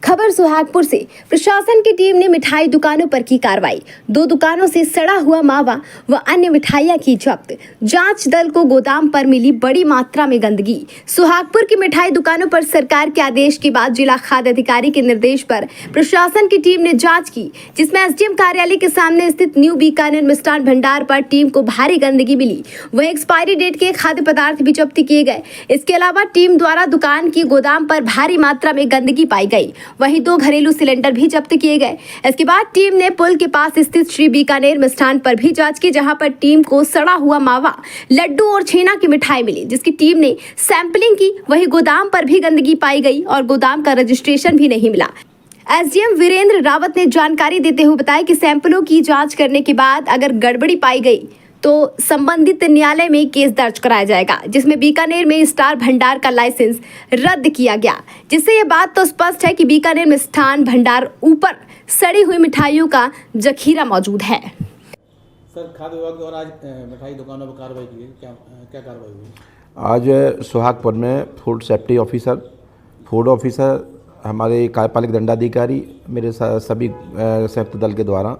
खबर सुहागपुर से। प्रशासन की टीम ने मिठाई दुकानों पर की कार्रवाई। 2 दुकानों से सड़ा हुआ मावा व अन्य मिठाइयां की जब्त। जांच दल को गोदाम पर मिली बड़ी मात्रा में गंदगी। सुहागपुर की मिठाई दुकानों पर सरकार के आदेश के बाद जिला खाद्य अधिकारी के निर्देश पर प्रशासन की टीम ने जांच की, जिसमें एसडीएम कार्यालय के सामने स्थित न्यू बीकानेर मिष्ठान भंडार पर टीम को भारी गंदगी मिली। वहीं एक्सपायरी डेट के खाद्य पदार्थ भी जब्त किए गए। इसके अलावा टीम द्वारा दुकान की गोदाम पर भारी मात्रा में गंदगी पाई गई। वहीं 2 घरेलू सिलेंडर भी जब्त किए गए। इसके बाद टीम ने पुल के पास स्थित श्री बीकानेर मिष्ठान पर भी जांच की, जहां पर टीम को सड़ा हुआ मावा, लड्डू और छेना की मिठाई मिली, जिसकी टीम ने सैंपलिंग की। वहीं गोदाम पर भी गंदगी पाई गई और गोदाम का रजिस्ट्रेशन भी नहीं मिला। एसडीएम वीरेंद्र रावत ने जानकारी देते हुए बताया कि सैंपलों की जांच करने के बाद अगर गड़बड़ी पाई गई तो संबंधित न्यायालय में केस दर्ज कराया जाएगा, जिसमें बीकानेर में स्टार भंडार का लाइसेंस रद्द किया गया, जिससे यह बात तो स्पष्ट है कि बीकानेर मिष्ठान भंडार ऊपर सड़ी हुई मिठाइयों का जखीरा मौजूद है। सर, खाद्य विभाग द्वारा आज मिठाई दुकानों पर कार्रवाई की गई, क्या कार्रवाई हुई? आज सुहागपुर में food safety officer, food officer, हमारे कार्यपालक दंडाधिकारी, मेरे सभी संयुक्त दल के द्वारा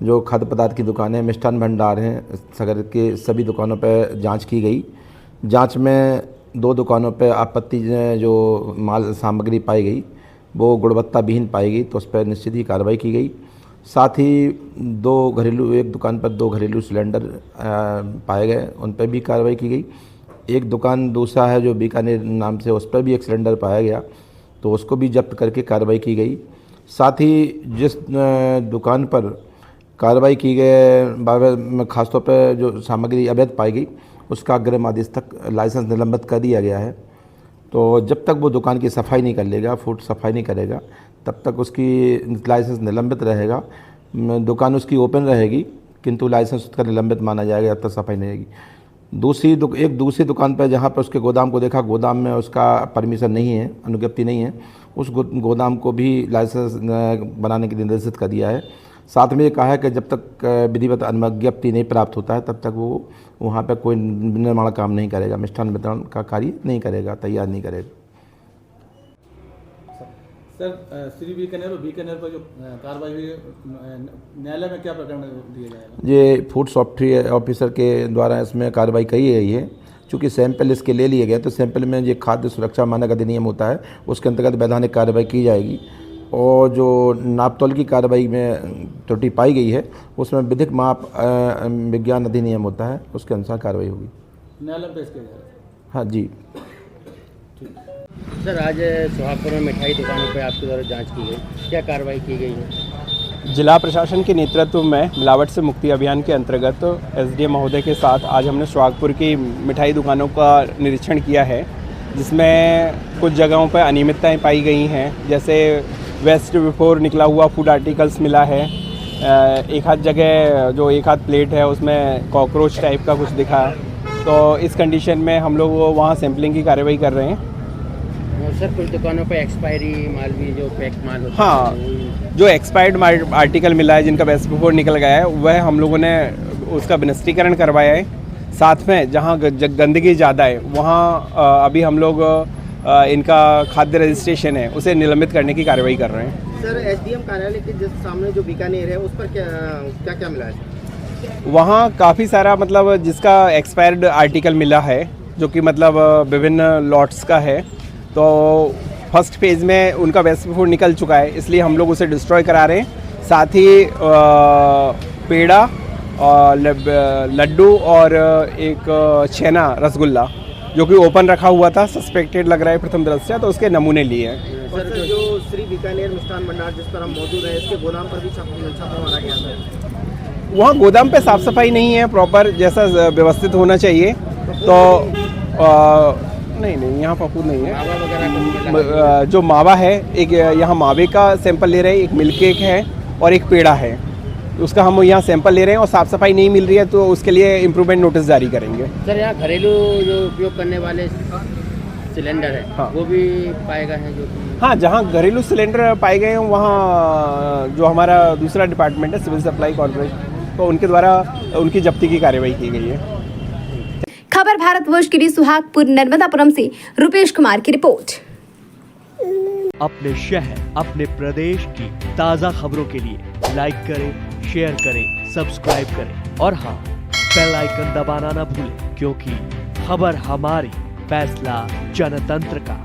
जो खाद्य पदार्थ की दुकानें, मिष्ठान भंडार हैं, सगर के सभी दुकानों पर जांच की गई। जांच में 2 दुकानों पर आपत्ति जो माल सामग्री पाई गई वो गुणवत्ता विहीन पाई गई, तो उस पर निश्चित ही कार्रवाई की गई। साथ ही एक दुकान पर 2 घरेलू सिलेंडर पाए गए, उन पर भी कार्रवाई की गई। एक दुकान दूसरा है जो बीकानेर नाम से, उस पर भी एक सिलेंडर पाया गया, तो उसको भी जब्त करके कार्रवाई की गई। साथ ही जिस दुकान पर कार्रवाई की गई, खासतौर पर जो सामग्री अवैध पाई गई, उसका अग्रिम आदेश तक लाइसेंस निलंबित कर दिया गया है। तो जब तक वो दुकान की सफाई नहीं कर लेगा, फूड सफाई नहीं करेगा, तब तक उसकी लाइसेंस निलंबित रहेगा। दुकान उसकी ओपन रहेगी, किंतु लाइसेंस उसका निलंबित माना जाएगा जब तक सफाई नहीं रहेगी। एक दूसरी दुकान पर जहाँ पर उसके गोदाम को देखा, गोदाम में उसका परमिशन नहीं है, अनुज्ञप्ति नहीं है, उस गोदाम को भी लाइसेंस बनाने के लिए निर्देशित कर दिया है। साथ में ये कहा है कि जब तक विधिवत अनुज्ञप्ति नहीं प्राप्त होता है, तब तक वो वहाँ पर कोई निर्माण काम नहीं करेगा, मिष्ठान वितरण का कार्य नहीं करेगा, तैयार नहीं करेगा। सर, श्री बीकानेर और बीकानेर पर जो कार्रवाई हुई, न्यायालय में क्या प्रकरण दिया जाएगा? ये फूड सेफ्टी ऑफिसर के द्वारा इसमें कार्रवाई की गई है। चूँकि सैंपल इसके ले लिए गए, तो सैंपल में ये खाद्य सुरक्षा मानक अधिनियम होता है, उसके अंतर्गत वैधानिक कार्रवाई की जाएगी। और जो नापतोल की कार्रवाई में त्रुटि पाई गई है, उसमें विधिक माप विज्ञान अधिनियम होता है, उसके अनुसार कार्रवाई होगी। न्यायालय में पेश किया जाएगा? हाँ जी। सर, आज सुहागपुर में मिठाई दुकानों पर आपके द्वारा जांच की गई, क्या कार्रवाई की गई है? जिला प्रशासन के नेतृत्व में मिलावट से मुक्ति अभियान के अंतर्गत एसडीएम महोदय के साथ आज हमने सुहागपुर की मिठाई दुकानों का निरीक्षण किया है, जिसमें कुछ जगहों पर अनियमितताएं पाई गई हैं। जैसे वेस्ट बिफोर निकला हुआ फूड आर्टिकल्स मिला है। एक आध जगह जो एक आध प्लेट है उसमें कॉकरोच टाइप का कुछ दिखा। तो इस कंडीशन में हम लोग वहाँ सैम्पलिंग की कार्रवाई कर रहे हैं। सर, कुछ दुकानों पर एक्सपायरी माल भी, जो पैक माल होता हाँ, है, जो एक्सपायर्ड आर्टिकल मिला है, जिनका वेस्ट बिफोर निकल गया है, वह हम लोगों ने उसका विनिष्टीकरण करवाया है। साथ में जहाँ गंदगी ज़्यादा है, वहाँ अभी हम लोग इनका खाद्य रजिस्ट्रेशन है, उसे निलंबित करने की कार्रवाई कर रहे हैं। सर, एसडीएम कार्यालय के जिस सामने जो बीकानेर है, उस पर क्या क्या मिला है? वहाँ काफ़ी सारा मतलब जिसका एक्सपायर्ड आर्टिकल मिला है, जो कि मतलब विभिन्न लॉट्स का है। तो फर्स्ट फेज़ में उनका वेस्ट बिफोर निकल चुका है, इसलिए हम लोग उसे डिस्ट्रॉय करा रहे हैं। साथ ही पेड़ा और लड्डू और एक छेना रसगुल्ला जो कि ओपन रखा हुआ था, सस्पेक्टेड लग रहा है प्रथम दृष्टया, तो उसके नमूने लिए हैं। सर, जो श्री बीकानेर मिष्ठान भंडार जिस पर हम मौजूद हैं, इसके गोदाम पर भी छापा मारा गया था। वहाँ गोदाम पे साफ़ सफाई नहीं है प्रॉपर, जैसा व्यवस्थित होना चाहिए। तो नहीं, यहाँ पप्पू नहीं है। जो मावा है, एक यहाँ मावे का सैंपल ले रहे हैं, एक मिल्क केक है और एक पेड़ा है, उसका हम यहाँ सैंपल ले रहे हैं। और साफ़ सफाई नहीं मिल रही है, तो उसके लिए इम्प्रूवमेंट नोटिस जारी करेंगे। सर, यहाँ घरेलू जो उपयोग करने वाले सिलेंडर है, हाँ, वो भी पाएगा है जो? हाँ, जहाँ घरेलू सिलेंडर पाए गए हैं, वहाँ जो हमारा दूसरा डिपार्टमेंट है, सिविल सप्लाई कॉर्पोरेशन, तो उनके द्वारा उनकी जब्ती की कार्रवाई की गई है। खबर भारतवर्ष के लिए सुहागपुर नर्मदापुरम से रुपेश कुमार की रिपोर्ट। अपने शहर, अपने प्रदेश की ताज़ा खबरों के लिए लाइक करें, शेयर करें, सब्सक्राइब करें और हाँ, बेल आइकन दबाना ना भूलें, क्योंकि खबर हमारी, फैसला जनतंत्र का।